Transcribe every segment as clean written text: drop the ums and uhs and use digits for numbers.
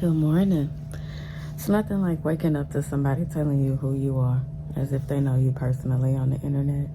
Good morning. It's nothing like waking up to somebody telling you who you are, as if they know you personally on the internet.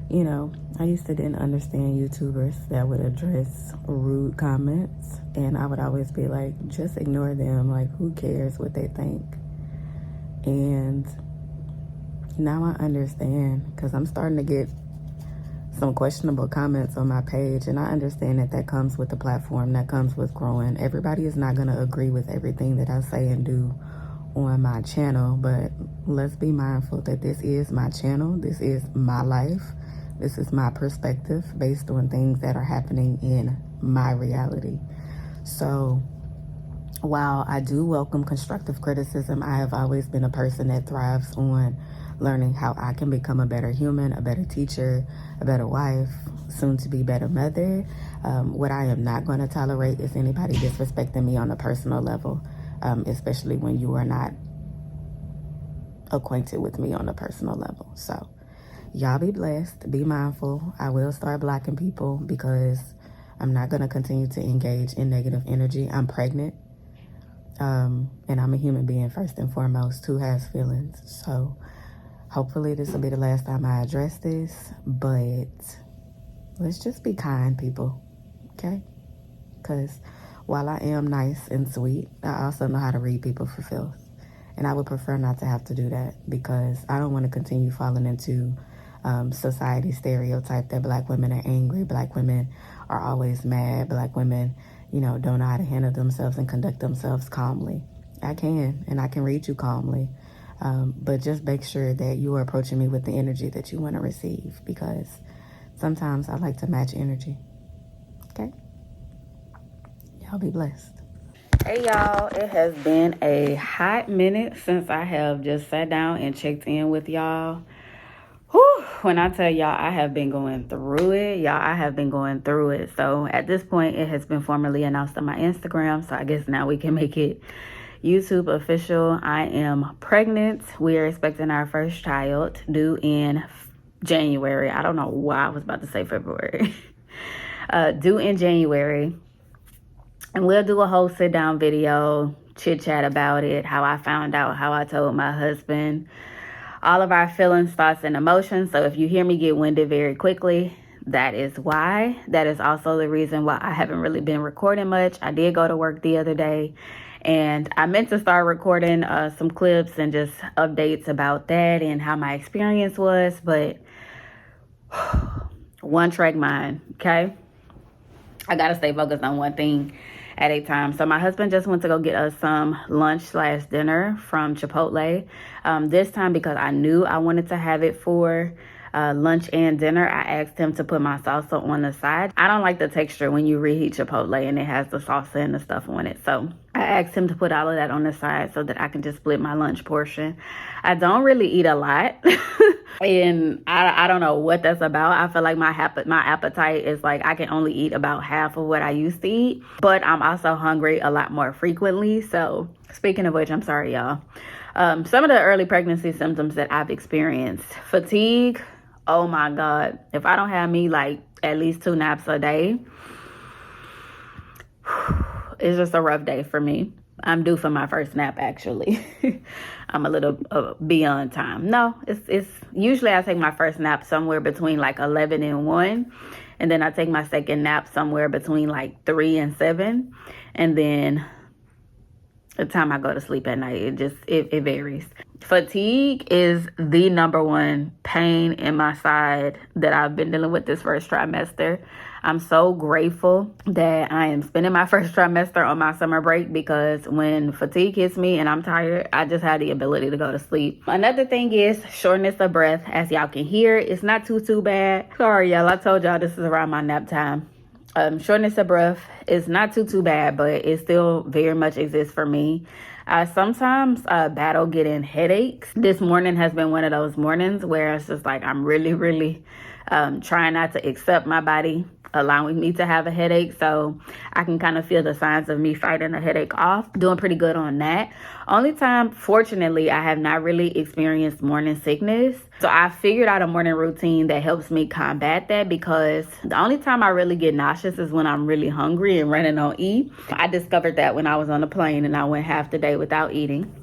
You know, I used to didn't understand YouTubers that would address rude comments, and I would always be like, just ignore them. Like, who cares what they think? And now I understand, because I'm starting to get some questionable comments on my page, and I understand that comes with the platform, that comes with growing. Everybody is not going to agree with everything that I say and do on my channel, but let's be mindful that this is my channel, this is my life, this is my perspective based on things that are happening in my reality. So while I do welcome constructive criticism, I have always been a person that thrives on learning how I can become a better human, a better teacher, a better wife, soon to be better mother. What I am not going to tolerate is anybody disrespecting me on a personal level, especially when you are not acquainted with me on a personal level. So y'all be blessed, be mindful. I will start blocking people because I'm not going to continue to engage in negative energy. I'm pregnant. And I'm a human being first and foremost who has feelings. So hopefully this will be the last time I address this, but let's just be kind, people, okay? Because while I am nice and sweet, I also know how to read people for filth. And I would prefer not to have to do that because I don't want to continue falling into society stereotype that black women are angry, black women are always mad, black women, don't know how to handle themselves and conduct themselves calmly. I can, and I can read you calmly. But just make sure that you are approaching me with the energy that you want to receive, because sometimes I like to match energy. Okay? Y'all be blessed. Hey y'all, it has been a hot minute since I have just sat down and checked in with y'all. Whew, when I tell y'all I have been going through it, I have been going through it. So at this point, it has been formally announced on my Instagram. So I guess now we can make it YouTube official. I am pregnant. We are expecting our first child due in January. I don't know why I was about to say February. Due in January. And we'll do a whole sit down video, chit chat about it, how I found out, how I told my husband, all of our feelings, thoughts, and emotions. So if you hear me get winded very quickly, that is why. That is also the reason why I haven't really been recording much. I did go to work the other day, and I meant to start recording some clips and just updates about that and how my experience was, but one track mind, okay? I gotta stay focused on one thing at a time. So my husband just went to go get us some lunch/dinner from Chipotle. This time, because I knew I wanted to have it for lunch and dinner, I asked him to put my salsa on the side. I don't like the texture when you reheat Chipotle and it has the salsa and the stuff on it. So I asked him to put all of that on the side so that I can just split my lunch portion. I don't really eat a lot. And I don't know what that's about. I feel like my appetite is like I can only eat about half of what I used to eat. But I'm also hungry a lot more frequently. So speaking of which, I'm sorry, y'all. Some of the early pregnancy symptoms that I've experienced. Fatigue. Oh my God. If I don't have me like at least 2 naps a day, it's just a rough day for me. I'm due for my first nap, actually. I'm a little beyond time. No, it's usually I take my first nap somewhere between like 11 and 1. And then I take my second nap somewhere between like 3 and 7. And then the time I go to sleep at night, it varies. Fatigue is the number one pain in my side that I've been dealing with this first trimester. I'm so grateful that I am spending my first trimester on my summer break, because when fatigue hits me and I'm tired, I just have the ability to go to sleep. Another thing is shortness of breath. As y'all can hear, it's not too bad. Sorry, y'all. I told y'all this is around my nap time. Shortness of breath is not too bad, but it still very much exists for me. I sometimes battle getting headaches. This morning has been one of those mornings where it's just like I'm really trying not to accept my body allowing me to have a headache. So I can kind of feel the signs of me fighting a headache off. Doing pretty good on that. Only time, fortunately, I have not really experienced morning sickness. So I figured out a morning routine that helps me combat that, because the only time I really get nauseous is when I'm really hungry and running on E. I discovered that when I was on the plane and I went half the day without eating.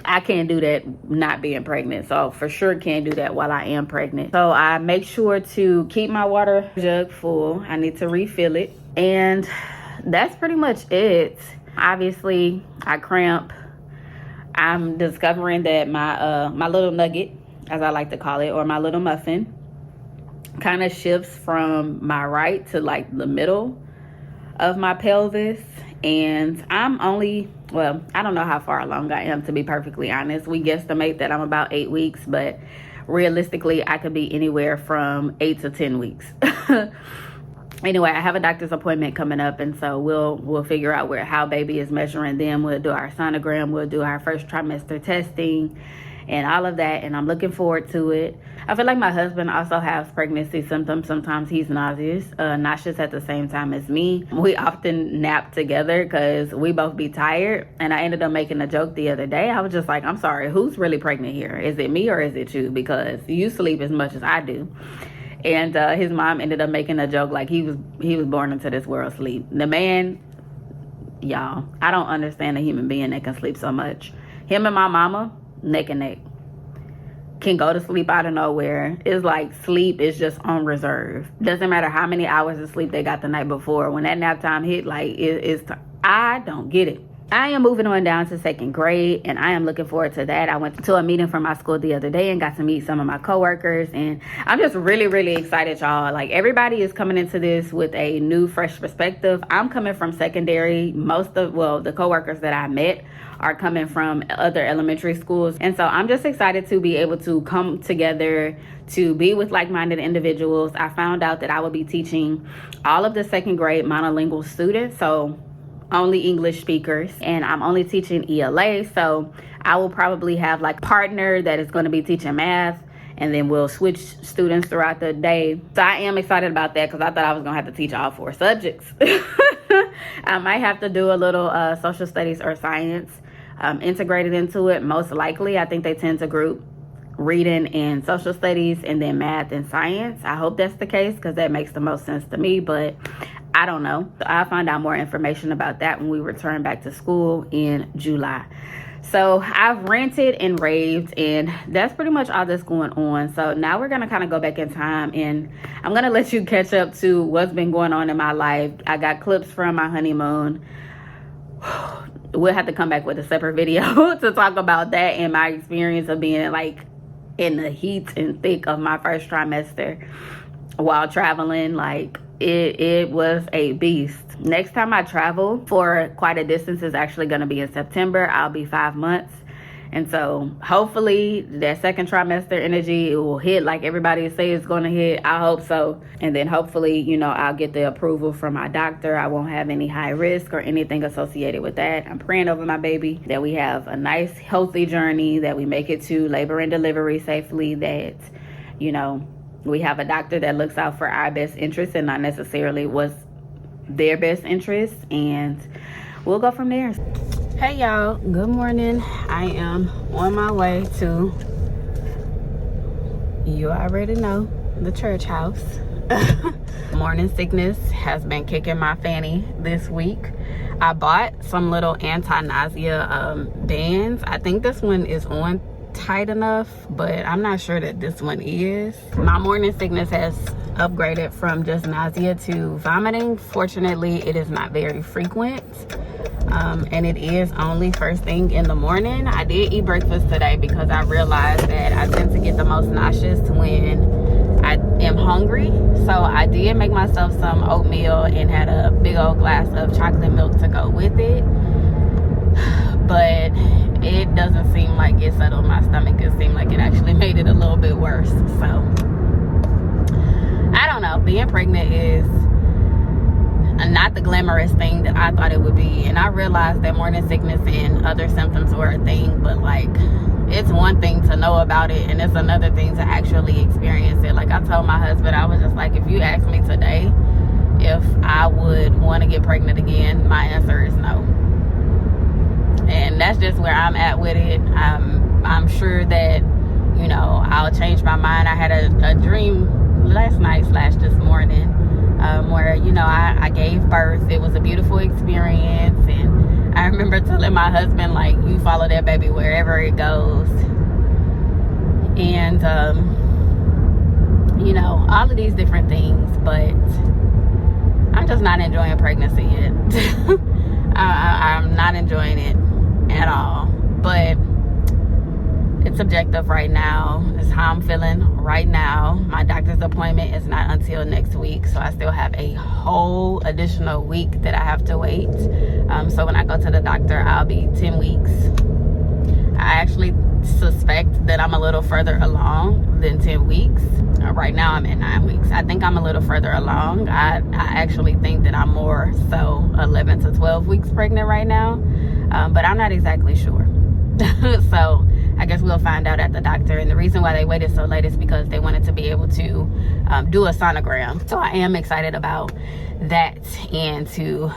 I can't do that not being pregnant. So for sure can't do that while I am pregnant. So I make sure to keep my water jug full. I need to refill it. And that's pretty much it. Obviously, I cramp. I'm discovering that my little nugget, as I like to call it, or my little muffin, kind of shifts from my right to like the middle of my pelvis. And I'm only, well, I don't know how far along I am, to be perfectly honest. We guesstimate that I'm about 8 weeks, but realistically, I could be anywhere from 8 to 10 weeks. Anyway, I have a doctor's appointment coming up, and so we'll figure out how baby is measuring. Then we'll do our sonogram, we'll do our first trimester testing, and all of that, and I'm looking forward to it. I feel like my husband also has pregnancy symptoms. Sometimes he's nauseous at the same time as me. We often nap together because we both be tired, and I ended up making a joke the other day. I was just like, I'm sorry, who's really pregnant here? Is it me or is it you? Because you sleep as much as I do. And his mom ended up making a joke like he was born into this world asleep. The man, y'all, I don't understand a human being that can sleep so much. Him and my mama, neck and neck, can go to sleep out of nowhere. It's like sleep is just on reserve. Doesn't matter how many hours of sleep they got the night before. When that nap time hit, like I don't get it. I am moving on down to 2nd grade, and I am looking forward to that. I went to a meeting from my school the other day and got to meet some of my coworkers, and I'm just really, really excited, y'all. Like, everybody is coming into this with a new, fresh perspective. I'm coming from secondary. The coworkers that I met are coming from other elementary schools, and so I'm just excited to be able to come together to be with like-minded individuals. I found out that I will be teaching all of the 2nd grade monolingual students, so only English speakers, and I'm only teaching ELA, so I will probably have like a partner that is going to be teaching math, and then we'll switch students throughout the day. So I am excited about that, because I thought I was going to have to teach all 4 subjects. I might have to do a little social studies or science integrated into it, most likely. I think they tend to group reading and social studies and then math and science. I hope that's the case, because that makes the most sense to me, but I don't know. So I'll find out more information about that when we return back to school in July. So I've ranted and raved, and that's pretty much all that's going on. So now we're going to kind of go back in time, and I'm going to let you catch up to what's been going on in my life. I got clips from my honeymoon. We'll have to come back with a separate video to talk about that and my experience of being like in the heat and thick of my first trimester while traveling. Like, it was a beast. Next time I travel for quite a distance is actually going to be in September. I'll be 5 months. And so hopefully that 2nd trimester energy, it will hit like everybody says it's going to hit. I hope so. And then hopefully, I'll get the approval from my doctor. I won't have any high risk or anything associated with that. I'm praying over my baby that we have a nice, healthy journey, that we make it to labor and delivery safely, that, we have a doctor that looks out for our best interest and not necessarily what's their best interest, and we'll go from there. Hey y'all, good morning. I am on my way to, you already know, the church house. Morning sickness has been kicking my fanny this week. I bought some little anti-nausea bands. I think this one is on tight enough, but I'm not sure that this one is. My morning sickness has upgraded from just nausea to vomiting. Fortunately, it is not very frequent, and it is only first thing in the morning. I did eat breakfast today because I realized that I tend to get the most nauseous when I am hungry. So I did make myself some oatmeal and had a big old glass of chocolate milk to go with it, but it doesn't seem like it settled my stomach. It seemed like it actually made it a little bit worse. So I don't know. Being pregnant is not the glamorous thing that I thought it would be, and I realized that morning sickness and other symptoms were a thing, but like, it's one thing to know about it, and it's another thing to actually experience it. Like I told my husband, I was just like, if you ask me today if I would want to get pregnant again, my answer is no. And that's just where I'm at with it. I'm sure that, you know, I'll change my mind. I had a dream last night / this morning where, you know, I gave birth. It was a beautiful experience, and I remember telling my husband, like, you follow that baby wherever it goes. And you know, all of these different things, but I'm just not enjoying pregnancy yet. I'm not enjoying it at all, but it's subjective right now. It's how I'm feeling right now. My doctor's appointment is not until next week, so I still have a whole additional week that I have to wait. So when I go to the doctor, I'll be 10 weeks. I actually suspect that I'm a little further along than 10 weeks. Right now I'm at 9 weeks. I think I'm a little further along. I actually think that I'm more so 11 to 12 weeks pregnant right now, but I'm not exactly sure. So I guess we'll find out at the doctor. And the reason why they waited so late is because they wanted to be able to do a sonogram. So I am excited about that, and to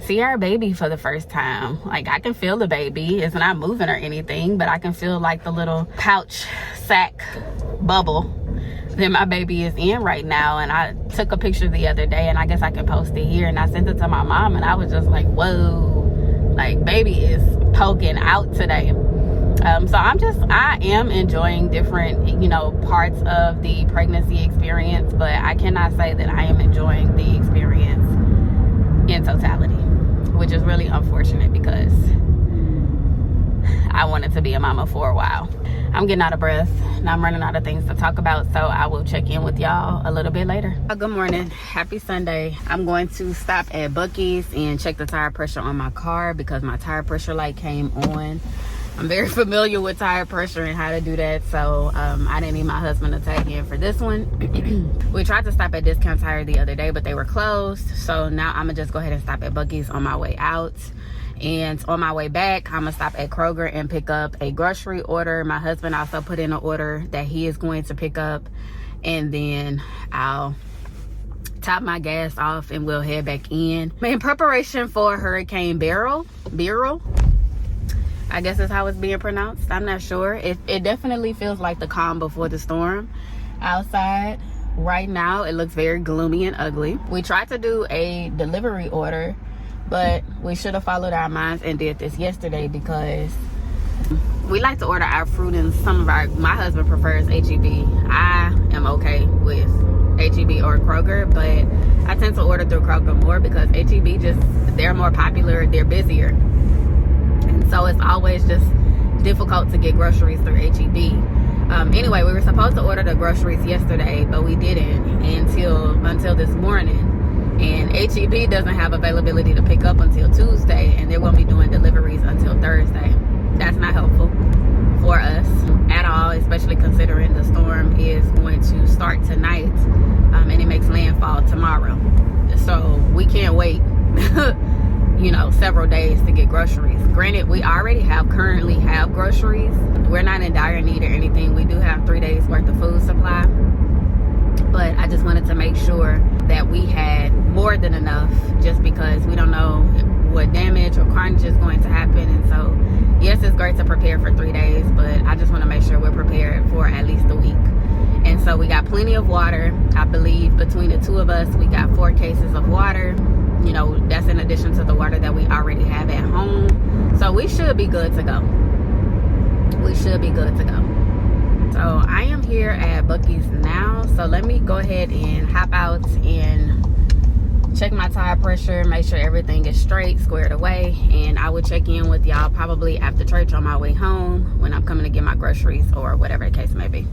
see our baby for the first time. Like, I can feel the baby. It's not moving or anything, but I can feel like the little pouch sack bubble that my baby is in right now. And I took a picture the other day, and I guess I can post it here, and I sent it to my mom, and I was just like, whoa, like, baby is poking out today. So I am enjoying different, you know, parts of the pregnancy experience, but I cannot say that I am enjoying the experience in totality, which is really unfortunate because I wanted to be a mama for a while. I'm getting out of breath and I'm running out of things to talk about, so I will check in with y'all a little bit later. Good morning, happy Sunday. I'm going to stop at Buc-ee's and check the tire pressure on my car because my tire pressure light came on. I'm very familiar with tire pressure and how to do that, so I didn't need my husband to tag in for this one. We tried to stop at Discount Tire the other day, but they were closed, so now I'm gonna just go ahead and stop at Buc-ee's on my way out. And on my way back, I'm gonna stop at Kroger and pick up a grocery order. My husband also put in an order that he is going to pick up, and then I'll top my gas off and we'll head back in preparation for Hurricane Beryl. I guess that's how it's being pronounced. I'm not sure. It definitely feels like the calm before the storm outside. Right now, it looks very gloomy and ugly. We tried to do a delivery order, but we should have followed our minds and did this yesterday because we like to order our fruit in my husband prefers H-E-B. I am okay with H-E-B or Kroger, but I tend to order through Kroger more because H-E-B they're more popular, they're busier. And so it's always just difficult to get groceries through H-E-B. Anyway, we were supposed to order the groceries yesterday, but we didn't until this morning. And H-E-B doesn't have availability to pick up until Tuesday, and they won't be doing deliveries until Thursday. That's not helpful for us at all, especially considering the storm is going to start tonight, and it makes landfall tomorrow. So we can't wait you know, several days to get groceries. Granted, we currently have groceries. We're not in dire need or anything. We do have 3 days worth of food supply, but I just wanted to make sure that we had more than enough, just because we don't know what damage or carnage is going to happen. And so yes, it's great to prepare for 3 days, but I just want to make sure we're prepared for at least a week. And so we got plenty of water. I believe between the two of us, we got 4 cases of water. You know, that's in addition to the water that we already have at home. So we should be good to go. We should be good to go. So I am here at Buc-ee's now. So let me go ahead and hop out and check my tire pressure, make sure everything is straight, squared away. And I will check in with y'all probably after church on my way home when I'm coming to get my groceries or whatever the case may be.